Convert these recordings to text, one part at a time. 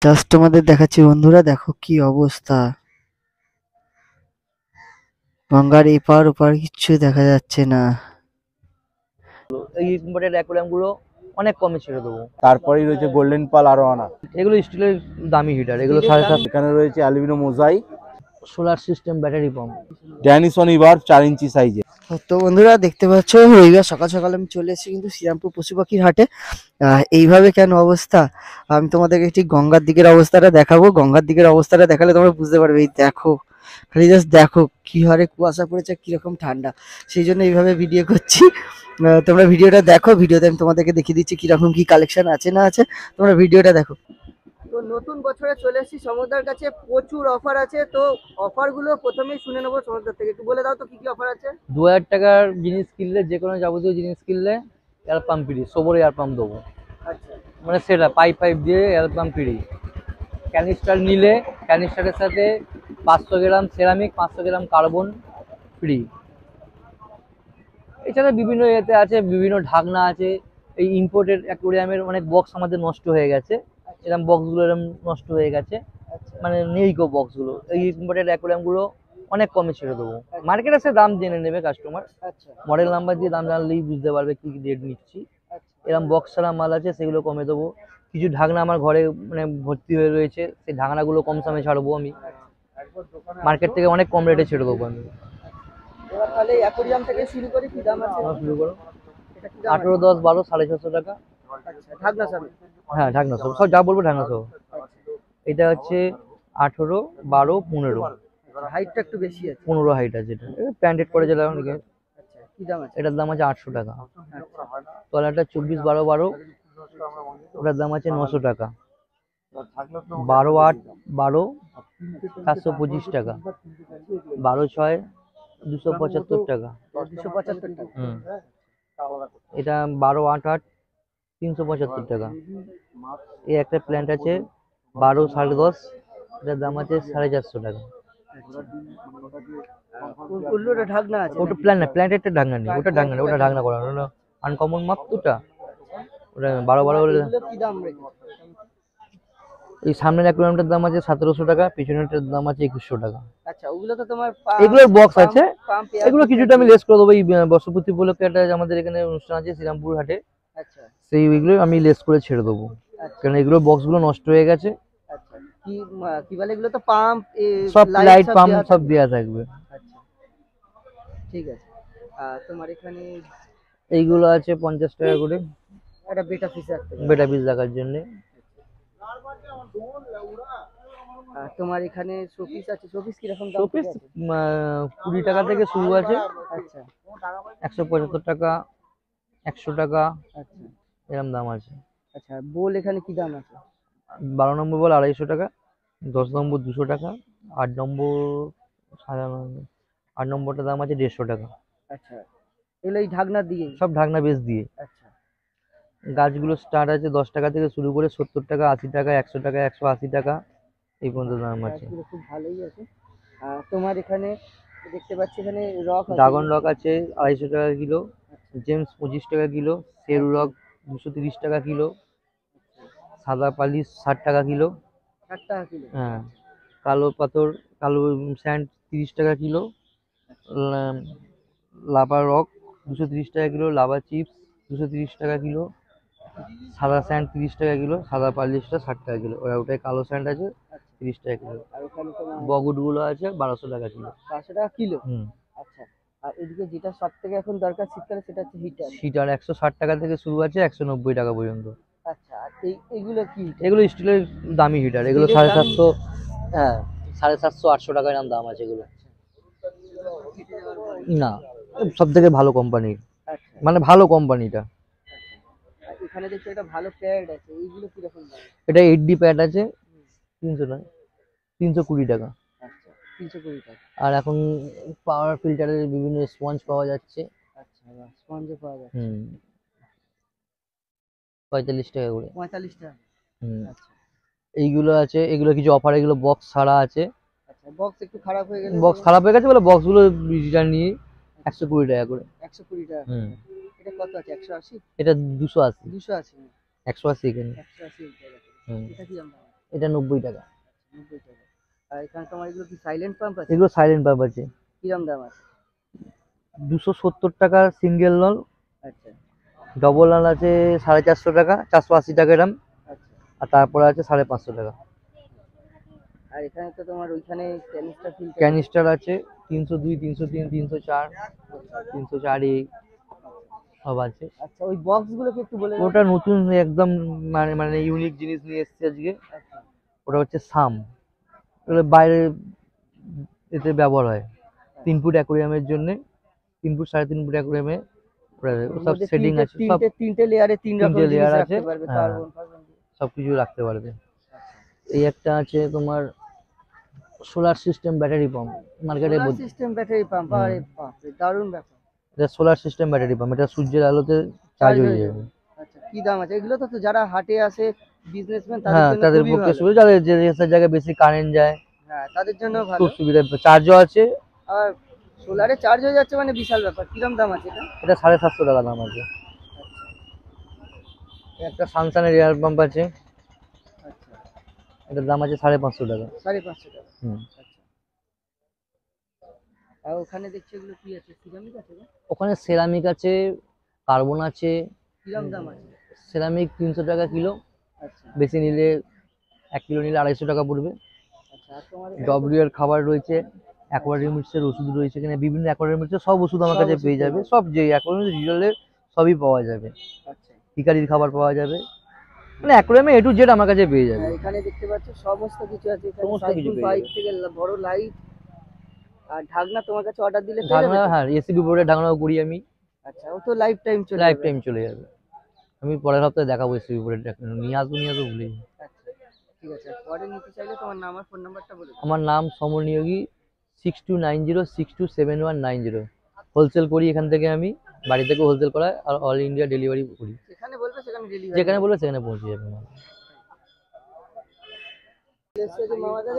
Just তোমাদের দেখাচ্ছি বন্ধুরা, দেখো কি অবস্থা। গঙ্গার এপার ওপার কিচ্ছু দেখা যাচ্ছে না। এই ইম্পোর্টেড অ্যাকোয়ারিয়াম গুলো অনেক কমে ছেড়ে দেবো। তারপরেই রয়েছে গোল্ডেন পাল আরোয়ানা, এগুলো স্টিলের দামি হিটার, এগুলো 7.5। এখানে রয়েছে aluminium mosaic, solar system battery pump. ড্যানিসন ইভার 4 ইঞ্চি সাইজে। তো বন্ধুরা দেখতে পাচ্ছ, রবিবার সকাল সকাল আমি চলে এসেছি কিন্তু শ্রীরামপুর পশু পাখির হাটে। এইভাবে কেন অবস্থা, আমি তোমাদেরকে ঠিক গঙ্গার দিকের অবস্থাটা দেখাবো। গঙ্গার দিকের অবস্থাটা দেখালে তোমরা বুঝতে পারবে। এই দেখো, খালি জাস্ট দেখো কি হারে কুয়াশা পড়েছে, কিরকম ঠান্ডা। সেই জন্য এইভাবে ভিডিও করছি। তোমরা ভিডিওটা দেখো, ভিডিওতে আমি তোমাদেরকে দেখিয়ে দিচ্ছি কিরকম কি কালেকশন আছে না আছে, তোমরা ভিডিওটা দেখো। তো নতুন বছরে চলে এসেছি সমুদ্রের কাছে, প্রচুর অফার আছে। তো অফারগুলো প্রথমেই শুনে নেবো সমুদ্র থেকে। একটু বলে দাও তো কি কি অফার আছে। 2000 টাকার জিনিস কিনলে, যে কোনো যাবতীয় জিনিস কিনলে এয়ার পাম্প ফ্রি, সবরে এয়ার পাম্প দেবো। আচ্ছা, মানে সেটা পাইপ দিয়ে এয়ার পাম্প ফ্রি। ক্যানিস্টার নিলে ক্যানিস্টারের সাথে 500 গ্রাম সেরামিক, 500 গ্রাম কার্বন ফ্রি। এছাড়া বিভিন্ন ইয়েতে আছে, বিভিন্ন ঢাকনা আছে। এই ইম্পোর্টেড অ্যাকোয়ারিয়ামের অনেক বক্স আমাদের নষ্ট হয়ে গেছে, এরকম বক্সগুলো এরকম নষ্ট হয়ে গেছে, মানে নেই গো বক্সগুলো। এই ইম্পোর্টেড অ্যাকোয়ারিয়ামগুলো অনেক কমে ছেড়ে দেবো। মার্কেটে এসে দাম জেনে নেবে কাস্টমার, আচ্ছা, মডেল নাম্বার দিয়ে দাম জানলেই বুঝতে পারবে কি রেট নিচ্ছি। এরকম বক্স ছাড়া মাল আছে, সেগুলো কমে দেবো। কিছু ঢাকনা আমার ঘরে মানে ভর্তি হয়ে রয়েছে, সেই ঢাকনাগুলো কম দামে ছাড়বো আমি। মার্কেট থেকে অনেক কম রেটে ছেড়ে দেবো আমি। এবার তাহলে অ্যাকোয়ারিয়াম থেকে শুরু করি, কি দাম আছে? শুরু করো। এটা কি দাম আছে? 18, 10, 12, 650 টাকা। আচ্ছা, ঢাকনা সব। হ্যাঁ, ঢাকনা সব, সব যা বলবো ঢাকনা সব। এটা হচ্ছে 18, 12, 15। হাইটটা একটু বেশি আছে। 15 হাইট আছে। এটা প্যান্টেড করে যেটা অনেকে। আচ্ছা, কি দাম আছে? এটার দাম আছে 800 টাকা। আচ্ছা, তলাটা 24, 12, 12, ওটার দাম আছে 900 টাকা। 12, 8, 12, 725 টাকা। 12, 6, 275 টাকা। 275 টাকা। হুম। এটা 12, 8, 8, 375 টাকা। এই একটা প্ল্যান্ট আছে 12, 10.5, এটার দাম আছে 450 টাকা। ওটা ঢাকনা আছে? ওটা প্ল্যান না, প্ল্যান্টেরটা ঢাকনা নেই, ওটা ঢাকনা নেই, ওটা ঢাকনা করা ওটা আনকমন মাপ তো ওটা। ওটা 12, 12 বলে। এগুলো কি দাম রেখেছে? এই সামনের অ্যাকোয়ারিয়ামটার দাম আছে 1700 টাকা, পিছনেরটার দাম আছে 2100 টাকা। আচ্ছা, ওগুলো তো তোমার এগুলোর বক্স আছে, পাম্প এগুলো কিছুটা আমি লেস করে দেবো। এই বর্ষপূর্তি উপলক্ষে একটা আমাদের এখানে অনুষ্ঠান আছে শ্রীরামপুর হাটে, আচ্ছা, সেই ওইগুলো আমি লেস করে ছেড়ে দেবো। আচ্ছা, কারণ এগুলো বক্সগুলো নষ্ট হয়ে গেছে। আচ্ছা, কি বলে এগুলো তো পাম্প, সব লাইট পাম্প সব দেওয়া থাকবে। আচ্ছা, ঠিক আছে। তোমার এখানে এইগুলো আছে 50 টাকা করে, একটা বেটা ফিস রাখতে পারো। বেটা পিস রাখার জন্য। তোমার এখানে শোপিস আছে, শোপিস কিরকম দাম শোপিস থেকে আছে? 20 টাকা থেকে শুরু আছে, আচ্ছা, 175 টাকা, 100 টাকা, আচ্ছা, এরকম দাম আছে। আচ্ছা, বোল এখানে কি দাম আছে? 12 নম্বর বল 250 টাকা, 10 নম্বর 200 টাকা, 8 নম্বর 8 নম্বরটার দাম আছে 150 টাকা। আচ্ছা, এগুলো এই ঢাকনা দিয়ে? সব ঢাকনা বেস দিয়ে। আচ্ছা, গাছগুলো স্টার্ট আছে 10 টাকা থেকে শুরু করে 70 টাকা, 80 টাকা, 100 টাকা, 180 টাকা, এই পর্যন্ত দাম আছে। গাছগুলো খুব ভালোই আছে। তোমার এখানে দেখতে পাচ্ছি এখানে রক আছে। ড্রাগন রক আছে 250 টাকা কিলো, জেমস 25 টাকা কিলো, সেরু রক 230 টাকা কিলো, সাদা পালিশ 60 টাকা কিলো। 60 টাকা কিলো? হ্যাঁ। কালো পাথর, কালো স্যান্ড 30 টাকা কিলো, লাভা রক 230 টাকা কিলো, লাভা চিপস 230 টাকা কিলো, সাদা স্যান্ড 30 টাকা কিলো, সাদা পালিশটা 60 টাকা কিলো, ওটাই কালো স্যান্ড আছে 30 টাকা কিলো। আর ওখানে তোমার বগুড গুলো আছে 1200 টাকা কিলো। 500 টাকা কিলো? হুম। আচ্ছা, আর এদিকে যেটা সব থেকে এখন দরকার শীতকালে, সেটা হচ্ছে হিটার। সিটার 160 টাকা থেকে শুরু আছে 190 টাকা পর্যন্ত। আচ্ছা, আর এইগুলো কি? এগুলো স্টিলের দামি হিটার, এগুলো 750, হ্যাঁ 750, 800 টাকা এরকম দাম আছে এগুলো। না, সব থেকে ভালো কোম্পানির, আচ্ছা, মানে ভালো কোম্পানিটা। আর এখানে দেখছি একটা ভালো প্যাড আছে, এইগুলো কিরকম দাম? এটা 8D প্যাড আছে 300 না, 320 টাকা। আচ্ছা, 320 টাকা। আর এখন পাওয়ার ফিল্টারের বিভিন্ন স্পঞ্জ পাওয়া যাচ্ছে। আচ্ছা, স্পঞ্জও পাওয়া যাচ্ছে। হুম, 45 টাকা করে। 45 টাকা? হুম। আচ্ছা, এইগুলো আছে, এগুলো কিছু অফার, এগুলো বক্স ছাড়া আছে। আচ্ছা, বক্স একটু খারাপ হয়ে গেলে? বক্স খারাপ হয়ে গেছে বলে বক্সগুলো রিটার্ন নিয়ে 120 টাকা করে। 120 টাকা? হুম। এটা কত আছে? 180? এটা 280। 280? 180 এখানে। 180 টাকা। হুম। এটা কি দাম? এটা 90 টাকা। 90 টাকা। আর এখানে তোমার এগুলো কি সাইলেন্ট পাম্প আছে? এগুলো সাইলেন্ট পাম্প আছে। কিরম দাম আছে? 270 টাকা সিঙ্গেল নল, আচ্ছা ডবল নল আছে 450 টাকা, 480 টাকা এরম, আচ্ছা। আর তারপরে আছে 550 টাকা। আর এখানে তো তোমার ওইখানে ক্যানিস্টার ফিল্টার ক্যানিস্টার আছে 302, 303, 304, 304 সব আছে। আচ্ছা ওই বক্স গুলোকে একটু বলে দাও। ওটা নতুন একদম মানে মানে ইউনিক জিনিস নিয়ে এসেছে আজকে। আচ্ছা ওটা হচ্ছে সাম, ওটা বাইরে এতে ব্যবহার হয় 3 ফুট অ্যাকোয়ারিয়ামের জন্য, 3 ফুট 3.5 ফুট অ্যাকোয়ারিয়ামে সব সেটিং আছে, সব তিনটে লেয়ারে তিন রকম তিনটে জিনিস লেয়ার আছে। রাখতে পারবে, হ্যাঁ, কার্বন ফার্বন। সবকিছু রাখতে পারবে। এই একটা আছে তোমার সোলার সিস্টেম ব্যাটারি পাম্প, মার্কেটে সোলার সিস্টেম ব্যাটারি পাম্প, আরে বাপ রে দারুণ ব্যাপার। এটা সোলার সিস্টেম ব্যাটারি পাম্প, এটা সূর্যের আলোতে চার্জ হয়ে যাবে। আচ্ছা কি দাম আছে এগুলো? তো যারা হাটে আসে বিজনেসম্যান তাদের হ্যাঁ, জন্য তাদের খুবই পক্ষে ভালো। সুবিধা, যাদের যে জায়গায় বেশি কারেন্ট যায় হ্যাঁ তাদের জন্য ভালো। খুব সুবিধা, চার্জও আছে। আর সোলারে চার্জ হয়ে যাচ্ছে মানে বিশাল ব্যাপার। কিরম দাম আছে এটা? এটা 750 টাকা দাম আছে। একটা সামসানের এয়ার পাম্প আছে, আচ্ছা এটার দাম আছে 550 টাকা। 550 টাকা। হুম। আচ্ছা আর ওখানে দেখছি এগুলো কি আছে? সিরামিক আছে না? ওখানে সেরামিক আছে, কার্বন আছে। কিরম দাম আছে? সেরামিক 300 টাকা কিলো, আচ্ছা বেশি নিলে 1 কিলো নিলে 250 টাকা পড়বে। আচ্ছা। আর তোমার ডব্লিউ এর খাবার রয়েছে, অ্যাকোয়ারিয়ামের ওষুধ রয়েছে, এখানে বিভিন্ন অ্যাকোয়ারিয়ামের সব ওষুধ আমার সব কাছে ওষুধ পেয়ে পেয়ে যাবে, যাবে। সব যে অ্যাকোয়ারিয়ামের রিলের সবই পাওয়া যাবে। আচ্ছা শিকারির খাবার পাওয়া যাবে, মানে অ্যাকোয়ারিয়ামে এ টু জেড আমার কাছে পেয়ে যাবে। আর এখানে দেখতে পাচ্ছ সমস্ত কিছু আছে। এখানে সমস্ত কিছু সাইফুন পেয়ে পাইপ যাবে। থেকে বড় লাইট আর ঢাকনা তোমার কাছে অর্ডার দিলে পেয়ে ঢাকনা, যাবে তো? হ্যাঁ, এসিবি বোর্ডে ঢাকনাও করি আমি। আচ্ছা ও তো লাইফ টাইম চলে লাইফ যাবে। টাইম চলে যাবে। আমি পরের সপ্তাহে দেখাবো এসিবি বোর্ডের ঢাকনা, নিয়ে আসবো ভুলে যাই। আচ্ছা ঠিক আছে। আর পরে নিতে চাইলে তোমার নাম আর ফোন নাম্বারটা বলে দাও। আমার নাম সমর নিয়োগী, 6290627190। হোলসেল করি এখান থেকে, আমি বাড়ি থেকে হোলসেল করা আর অল ইন্ডিয়া ডেলিভারি করি, যেখানে বলবে সেখানে ডেলিভারি। যেখানে বলবে সেখানে পৌঁছে যাবে মাল।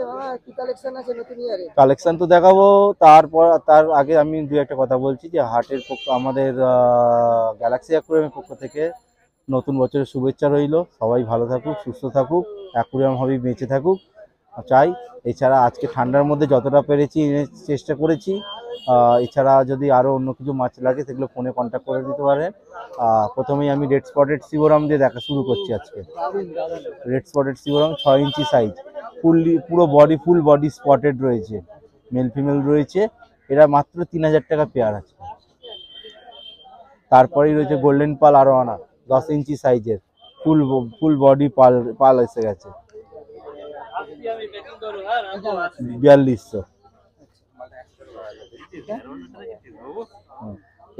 মামা কি কালেকশন আছে নতুন ইয়ারে? কালেকশন তো দেখাবো, তারপর তার আগে আমি দু একটা কথা বলছি যে হাটের পক্ষ আমাদের গ্যালাক্সি অ্যাকুরিয়ামের পক্ষ থেকে নতুন বছরের শুভেচ্ছা রইল। সবাই ভালো থাকুক, সুস্থ থাকুক, অ্যাকুরিয়াম হবি বেঁচে থাকুক চাই। এছাড়া আজকে ঠান্ডার মধ্যে যতটা পেরেছি এনে চেষ্টা করেছি। এছাড়া যদি আরও অন্য কিছু মাছ লাগে সেগুলো ফোনে কন্ট্যাক্ট করে দিতে পারেন। প্রথমেই আমি রেড স্পটেড সিবোরাম দিয়ে দেখা শুরু করছি আজকে। রেড স্পটেড সিবোরাম 6 ইঞ্চি সাইজ, পুরো বডি, ফুল বডি স্পটেড রয়েছে, মেল ফিমেল রয়েছে। এরা মাত্র 3000 টাকা পেয়ার আছে। তারপরেই রয়েছে গোল্ডেন পাল আরো আনা, 10 ইঞ্চি সাইজের, ফুল বডি পাল এসে গেছে, 4200।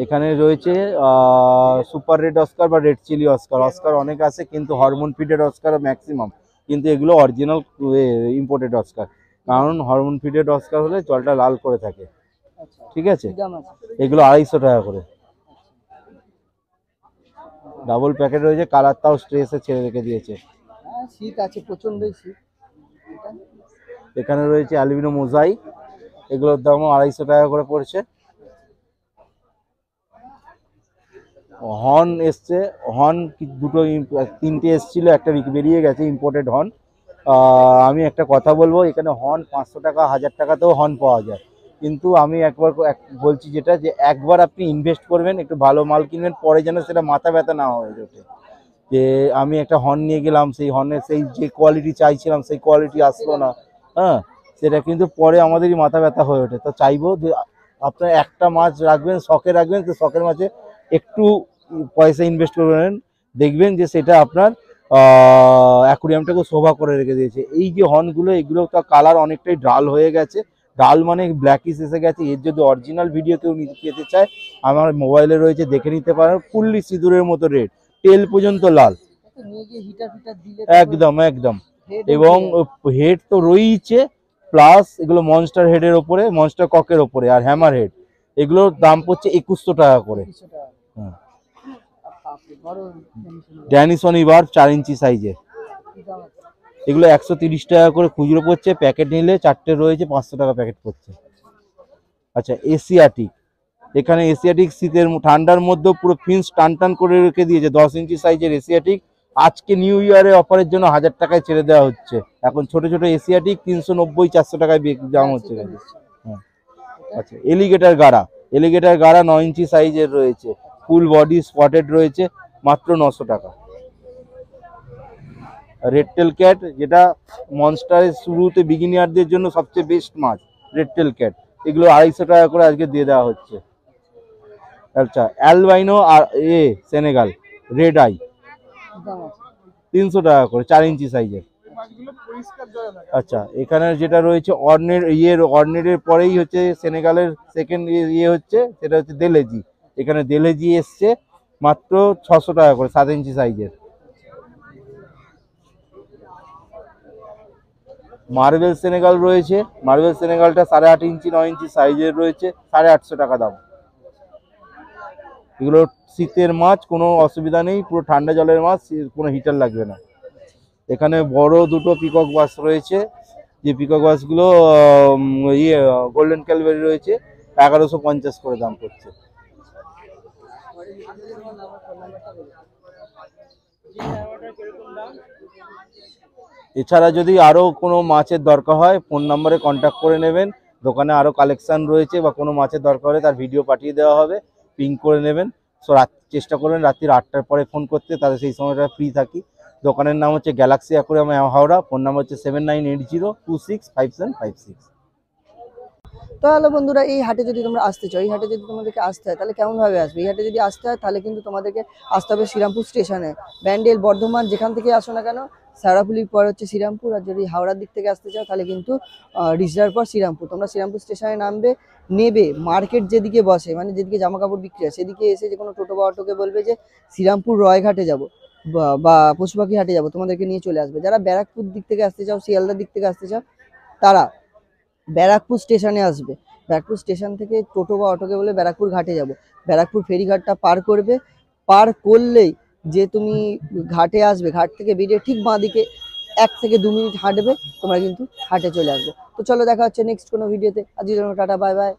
এখানে রয়েছে সুপার রেড অস্কার বা রেড চিলি অস্কার। অস্কার অনেক আছে কিন্তু হরমোন ফিডেড অস্কার ম্যাক্সিমাম, কিন্তু এগুলো অরিজিনাল ইম্পোর্টেড অস্কার, কারণ হরমোন ফিডেড অস্কার হলে জলটা লাল করে থাকে। ঠিক আছে, এগুলো 250 টাকা করে। ডাবল প্যাকেট রয়েছে, কালারটাও স্ট্রেসে ছেড়ে রেখে দিয়েছে। শীত আছে, প্রচন্ডই শীত। এখানে রয়েছে অ্যালুমিনো মোজাইক, এগুলোর দামও 250 টাকা করে পড়ছে। হর্ন এসছে, হর্ন দুটো, তিনটে এসছিল, একটা বেরিয়ে গেছে ইম্পোর্টেড হর্ন। আমি একটা কথা বলবো, এখানে হর্ন 500 টাকা 1000 টাকাতেও হর্ন পাওয়া যায়, কিন্তু আমি বলছি যেটা, যে একবার আপনি ইনভেস্ট করবেন, একটু ভালো মাল কিনবেন, পরে যেন সেটা মাথা ব্যথা না হয়ে ওঠে যে আমি একটা হর্ন নিয়ে গেলাম, সেই হর্নের সেই যে কোয়ালিটি চাইছিলাম সেই কোয়ালিটি আসলো না। হ্যাঁ, সেটা কিন্তু পরে আমাদেরই মাথা ব্যথা হয়ে ওঠে। তো চাইবো যে আপনার একটা মাছ রাখবেন, শখে রাখবেন, তো শখের মাঝে একটু পয়সা ইনভেস্ট করবেন, দেখবেন যে সেটা আপনার অ্যাকুরিয়ামটাকে শোভা করে রেখে দিয়েছে। এই যে হর্নগুলো, এগুলো তো কালার অনেকটাই ডাল হয়ে গেছে, ডাল মানে ব্ল্যাকিশ এসে গেছে। এর যদি অরিজিনাল ভিডিও কেউ পেতে চায়, আমার মোবাইলে রয়েছে, দেখে নিতে পারেন। ফুললি সিঁদুরের মতো রেড, তেল পর্যন্ত লাল, একদম একদম। এবং হেড তো রয়েছে, প্লাস এগুলো মনস্টার হেডের ওপরে, মনস্টার ককের ওপরে, আর হ্যামার হেড, এগুলোর দাম পড়ছে 2100 টাকা করে। ড্যানিসন ইবার 4 ইঞ্চি সাইজের, এগুলো 130 টাকা করে খুচরো পড়ছে, প্যাকেট নিলে 4টে রয়েছে, 500 টাকা প্যাকেট পড়ছে। আচ্ছা, এশিয়াটিক, এখানে এশিয়াটিক শীতের ঠান্ডার মধ্যে পুরো ফিন্স টান টান করে রেখে দিয়েছে, 10 ইঞ্চি সাইজের এশিয়াটিক, আজকে নিউ ইয়ারে অফারের জন্য 1000 টাকায় ছেড়ে দেওয়া হচ্ছে। এখন ছোট ছোট এশিয়াটিক 390-400 টাকায় দাম হচ্ছে। হ্যাঁ, আচ্ছা এলিগেটার গাড়া 9 ইঞ্চি সাইজের রয়েছে, ফুল বডি স্পটেড রয়েছে, মাত্র 900 টাকা। রেড টেল ক্যাট, যেটা মনস্টারের শুরুতে বিগিনিয়ারদের জন্য সবচেয়ে বেস্ট মাছ, রেড টেল ক্যাট, এগুলো 250 টাকা করে আজকে দিয়ে দেওয়া হচ্ছে। আচ্ছা অ্যালবাইনো আর সেনেগাল রেড আই 300 টাকা করে, 4 ইঞ্চি সাইজের। আচ্ছা এখানে যেটা রয়েছে অর্নেটের পরেই হচ্ছে সেনেগালের সেকেন্ড হচ্ছে, সেটা হচ্ছে দেলেজি। এখানে দেলেজি এসছে মাত্র 600 টাকা করে, 7 ইঞ্চি সাইজের। মার্বেল সেনেগাল রয়েছে, মার্বেল সেনেগালটা 8.5 ইঞ্চি 9 ইঞ্চি সাইজের রয়েছে, 850 টাকা দাম। এগুলো শীতের মাছ, কোনো অসুবিধা নেই, পুরো ঠান্ডা জলের মাছ, কোনো হিটার লাগবে না। এখানে বড় দুটো পিকক বাস রয়েছে, যে পিকক বাসগুলো গোল্ডেন ক্যালবেরি রয়েছে, 1150 করে দাম পড়ছে। এছাড়া যদি আরো কোনো মাছের দরকার হয় ফোন নম্বরে কন্ট্যাক্ট করে নেবেন। দোকানে আরো কালেকশন রয়েছে, বা কোনো মাছের দরকার হলে তার ভিডিও পাঠিয়ে দেওয়া হবে, পিং করে নেবেন। সো চেষ্টা করবেন রাত্রির 8টার পরে ফোন করতে, তাহলে সেই সময়টা ফ্রি থাকি। দোকানের নাম হচ্ছে Galaxy aquarium Howrah, phone number হচ্ছে 7980265756। তাহলে বন্ধুরা, এই হাটে যদি তোমরা আসতে চাও, এই হাটে যদি তোমাদেরকে আসতে হয় তাহলে কেমন ভাবে আসবে? এই হাটে যদি আসতে হয় তাহলে কিন্তু তোমাদেরকে আসতে হবে শ্রীরামপুর স্টেশনে। ব্যান্ডেল, বর্ধমান, যেখান থেকে আসো না কেন, সারাপুলির পর হচ্ছে শ্রীরামপুর। আর যদি হাওড়ার দিক থেকে আসতে চাও তাহলে কিন্তু রিজড়ার পর শ্রীরামপুর। তোমরা শ্রীরামপুর স্টেশনে নামবে, নেবে, মার্কেট যেদিকে বসে, মানে যেদিকে জামা কাপড় বিক্রি হয়, সেদিকে এসে যে কোনো টোটো বা অটোকে বলবে যে শ্রীরামপুর রয়ঘাটে যাবো বা পশুপাখি হাটে যাবো, তোমাদেরকে নিয়ে চলে আসবে। যারা ব্যারাকপুর দিক থেকে আসতে চাও, শিয়ালদার দিক থেকে আসতে চাও, তারা ব্যারাকপুর স্টেশনে আসবে। ব্যারাকপুর স্টেশন থেকে টোটো বা অটোকে বলে ব্যারাকপুর ঘাটে যাব। ব্যারাকপুর ফেরিঘাটটা পার করবে, পার করলেই যে তুমি ঘাটে আসবে, ঘাট থেকে বেরিয়ে ঠিক বাঁদিকে 1 থেকে 2 মিনিট হাঁটবে, তোমরা কিন্তু হাটে চলে আসবে। তো চলো, দেখা হচ্ছে নেক্সট কোনো ভিডিওতে। আজকের জন্য টাটা, বাই বাই।